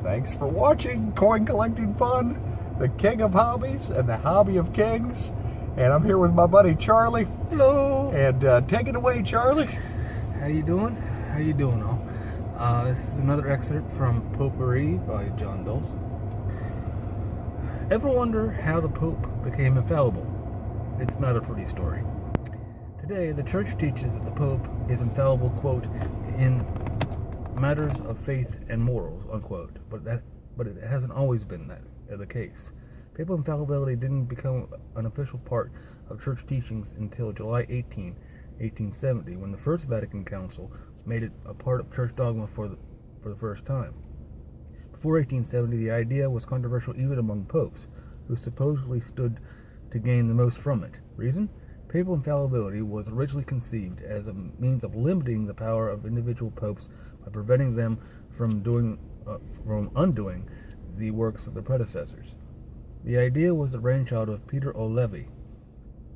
Thanks for watching Coin Collecting Fun, the king of hobbies and the hobby of kings. And I'm here with my buddy Charlie. Hello. And take it away, Charlie. How you doing? How you doing, all? This is another excerpt from Pourri by John Dawson. Ever wonder how the Pope became infallible? It's not a pretty story. Today, the Church teaches that the Pope is infallible, quote, in matters of faith and morals, unquote. But it hasn't always been the case. Papal infallibility didn't become an official part of Church teachings until July 18, 1870, when the First Vatican Council made it a part of Church dogma for the first time. Before 1870, the idea was controversial even among popes, who supposedly stood to gain the most from it. Reason? Papal infallibility was originally conceived as a means of limiting the power of individual popes by preventing them from undoing the works of their predecessors. The idea was the brainchild of Peter O'Leary,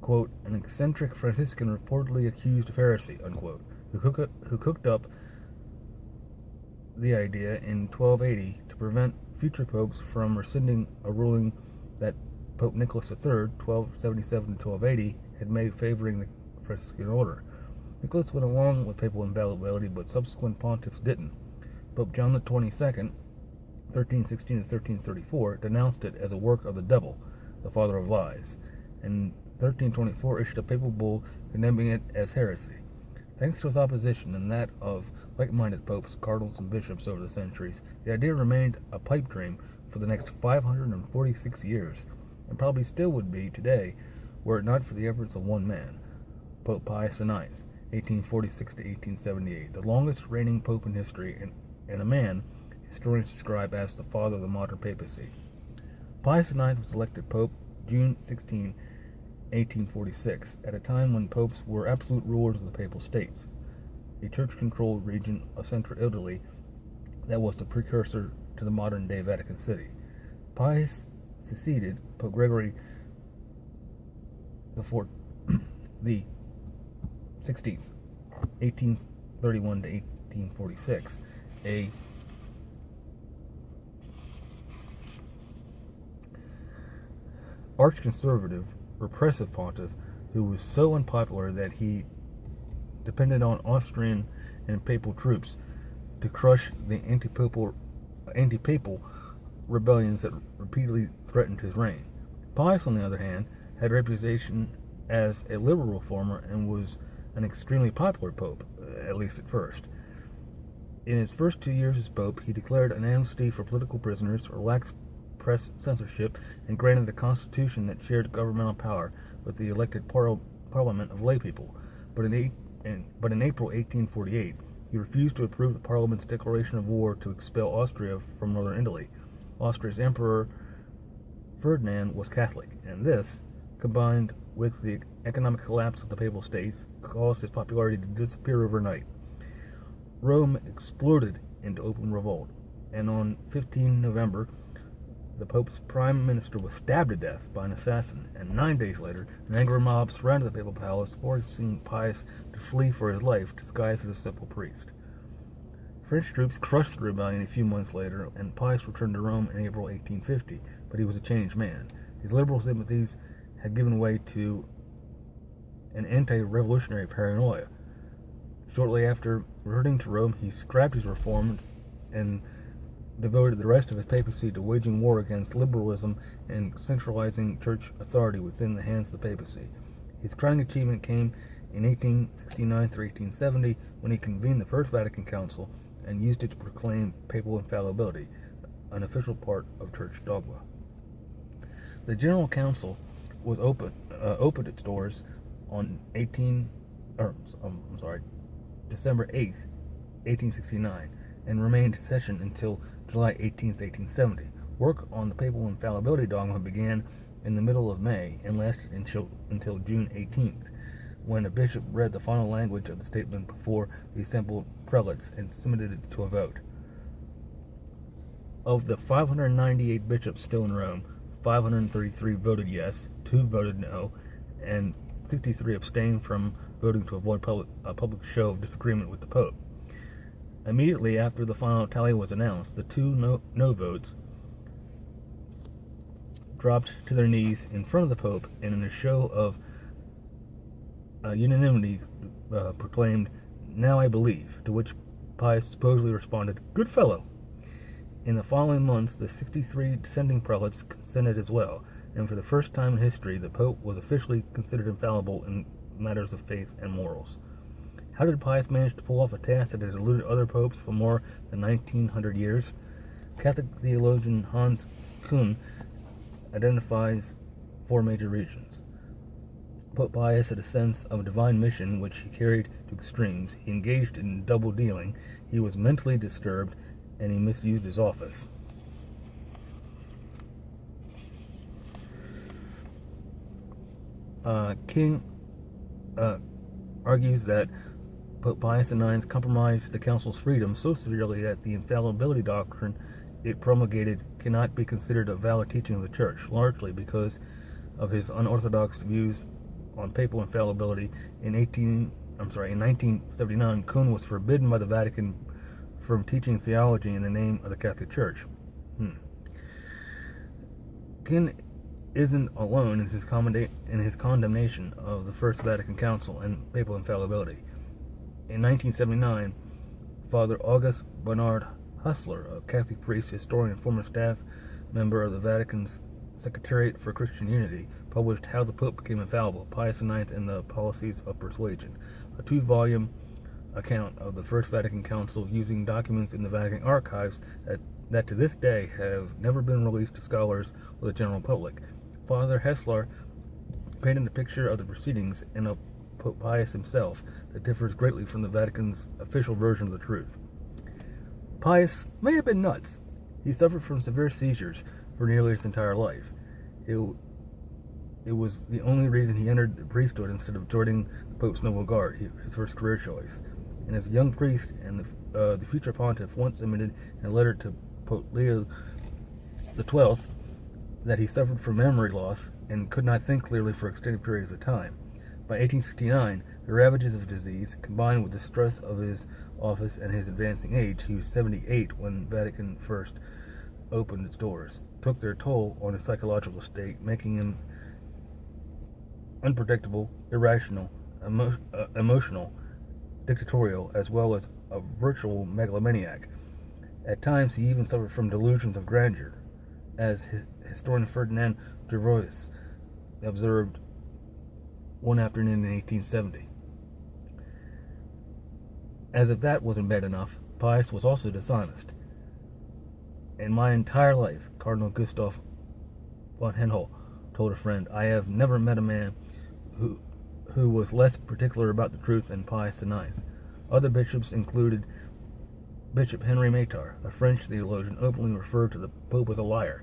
quote, an eccentric Franciscan reportedly accused of heresy, unquote, who cooked up the idea in 1280 to prevent future popes from rescinding a ruling that Pope Nicholas III, 1277-1280, had made favoring the Franciscan order. Nicholas went along with papal infallibility, but subsequent pontiffs didn't. Pope John XXII, 1316-1334, denounced it as a work of the devil, the father of lies, and 1324 issued a papal bull condemning it as heresy. Thanks to his opposition and that of like-minded popes, cardinals, and bishops over the centuries, the idea remained a pipe dream for the next 546 years, and probably still would be today were it not for the efforts of one man, Pope Pius IX, 1846-1878, the longest reigning pope in history, and a man historians describe as the father of the modern papacy. Pius IX was elected Pope June 16, 1846, at a time when popes were absolute rulers of the Papal States, a church-controlled region of central Italy that was the precursor to the modern-day Vatican City. Pius succeeded Pope Gregory the 16th, 1831 to 1846, a arch-conservative, repressive pontiff who was so unpopular that he depended on Austrian and papal troops to crush the anti-papal rebellions that repeatedly threatened his reign. Pius, on the other hand, had a reputation as a liberal reformer and was an extremely popular pope, at least at first. In his first 2 years as pope, he declared an amnesty for political prisoners, relaxed press censorship, and granted a constitution that shared governmental power with the elected parliament of laypeople. But in April 1848, he refused to approve the parliament's declaration of war to expel Austria from northern Italy. Austria's emperor Ferdinand was Catholic, and this, combined with the economic collapse of the Papal States, caused his popularity to disappear overnight. Rome exploded into open revolt, and on 15 November, the Pope's prime minister was stabbed to death by an assassin, and 9 days later, an angry mob surrounded the papal palace, forcing Pius to flee for his life, disguised as a simple priest. French troops crushed the rebellion a few months later, and Pius returned to Rome in April 1850, but he was a changed man. His liberal sympathies had given way to an anti-revolutionary paranoia. Shortly after returning to Rome, he scrapped his reforms and devoted the rest of his papacy to waging war against liberalism and centralizing church authority within the hands of the papacy. His crowning achievement came in 1869 through 1870 when he convened the First Vatican Council and used it to proclaim papal infallibility, an official part of church dogma. The General Council was opened its doors on December 8th, 1869, and remained in session until July 18th, 1870. Work on the papal infallibility dogma began in the middle of May and lasted until June 18th, when a bishop read the final language of the statement before the assembled prelates and submitted it to a vote. Of the 598 bishops still in Rome, 533 voted yes, 2 voted no, and 63 abstained from voting to avoid a public show of disagreement with the Pope. Immediately after the final tally was announced, the two no votes dropped to their knees in front of the Pope and in a show of unanimity proclaimed, "Now I believe," to which Pius supposedly responded, "Good fellow." In the following months, the 63 dissenting prelates consented as well, and for the first time in history, the Pope was officially considered infallible in matters of faith and morals. How did Pius manage to pull off a task that has eluded other popes for more than 1900 years? Catholic theologian Hans Kuhn identifies four major reasons. Pope Pius had a sense of a divine mission which he carried to extremes. He engaged in double dealing, he was mentally disturbed, and he misused his office. King argues that Pope Pius IX compromised the Council's freedom so severely that the infallibility doctrine it promulgated cannot be considered a valid teaching of the Church, largely because of his unorthodox views on papal infallibility. In 1979, Kuhn was forbidden by the Vatican from teaching theology in the name of the Catholic Church. Kuhn isn't alone in his condemnation of the First Vatican Council and papal infallibility. In 1979, Father August Bernard Hustler, a Catholic priest, historian, and former staff member of the Vatican's Secretariat for Christian Unity, published How the Pope Became Infallible, Pius IX and the Policies of Persuasion, a 2-volume account of the First Vatican Council using documents in the Vatican archives that to this day have never been released to scholars or the general public. Father Hessler painted a picture of the proceedings and of Pope Pius himself that differs greatly from the Vatican's official version of the truth. Pius may have been nuts. He suffered from severe seizures for nearly his entire life. It was the only reason he entered the priesthood instead of joining the Pope's Noble Guard, his first career choice. And as a young priest and the future pontiff once admitted in a letter to Pope Leo XII that he suffered from memory loss and could not think clearly for extended periods of time. By 1869, the ravages of disease, combined with the stress of his office and his advancing age, he was 78 when Vatican first opened its doors, took their toll on his psychological state, making him unpredictable, irrational, emotional, dictatorial, as well as a virtual megalomaniac. At times, he even suffered from delusions of grandeur, as historian Ferdinand Gervois observed one afternoon in 1870. As if that wasn't bad enough, Pius was also dishonest. In my entire life, Cardinal Gustav von Henhol told a friend, I have never met a man who was less particular about the truth than Pius IX. Other bishops included Bishop Henry Matar, a French theologian, openly referred to the Pope as a liar,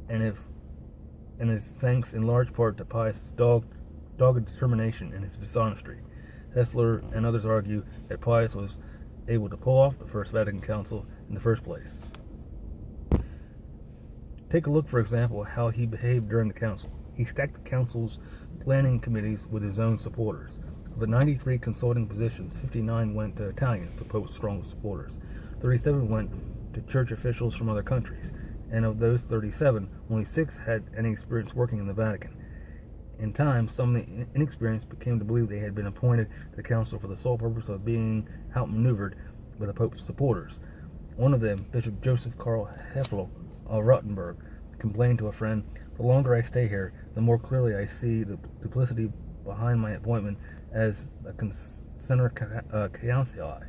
and his thanks in large part to Pius' dogged determination and his dishonesty. Hessler and others argue that Pius was able to pull off the First Vatican Council in the first place. Take a look, for example, at how he behaved during the council. He stacked the council's planning committees with his own supporters. Of the 93 consulting positions, 59 went to Italians, the Pope's strongest supporters. 37 went to church officials from other countries. And of those 37, only 6 had any experience working in the Vatican. In time, some of the inexperienced came to believe they had been appointed to the council for the sole purpose of being outmaneuvered by the Pope's supporters. One of them, Bishop Joseph Karl Hefel of Rottenburg, complained to a friend, the longer I stay here, the more clearly I see the duplicity behind my appointment as a consider councili.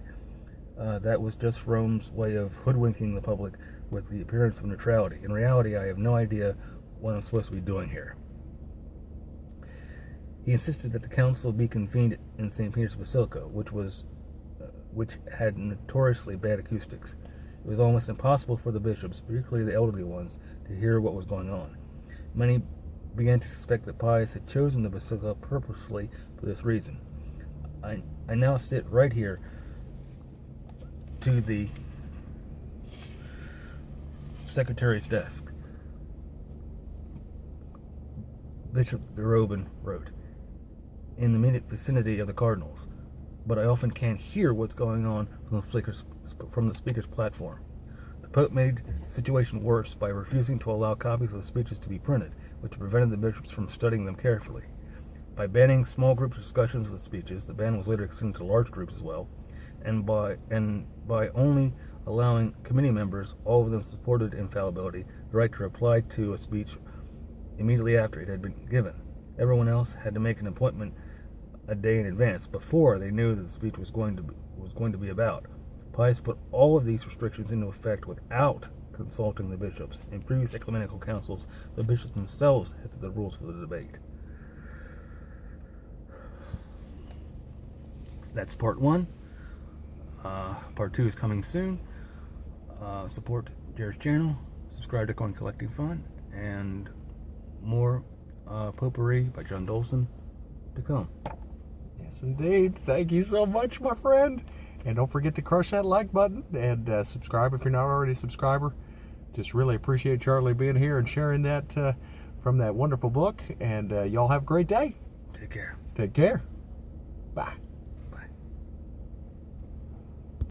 That was just Rome's way of hoodwinking the public with the appearance of neutrality. In reality, I have no idea what I'm supposed to be doing here. He insisted that the council be convened in St. Peter's Basilica, which had notoriously bad acoustics. It was almost impossible for the bishops, particularly the elderly ones, to hear what was going on. Many began to suspect that Pius had chosen the basilica purposely for this reason. I now sit right here to the secretary's desk. Bishop Verhoeven wrote, in the immediate vicinity of the cardinals, but I often can't hear what's going on from the from the speaker's platform. The Pope made the situation worse by refusing to allow copies of the speeches to be printed, which prevented the bishops from studying them carefully. By banning small group discussions of the speeches, the ban was later extended to large groups as well, and by only allowing committee members, all of them supported infallibility, the right to reply to a speech immediately after it had been given. Everyone else had to make an appointment a day in advance before they knew that the speech was going to be about. Pius put all of these restrictions into effect without consulting the bishops. In previous ecumenical councils, the bishops themselves had set the rules for the debate. That's part 1. Part 2 is coming soon. Support Jared's channel, subscribe to Coin Collecting Fun, and more Pourri by John Dolson to come. Yes, indeed. Thank you so much, my friend. And don't forget to crush that like button and subscribe if you're not already a subscriber. Just really appreciate Charlie being here and sharing that from that wonderful book. And y'all have a great day. Take care. Take care.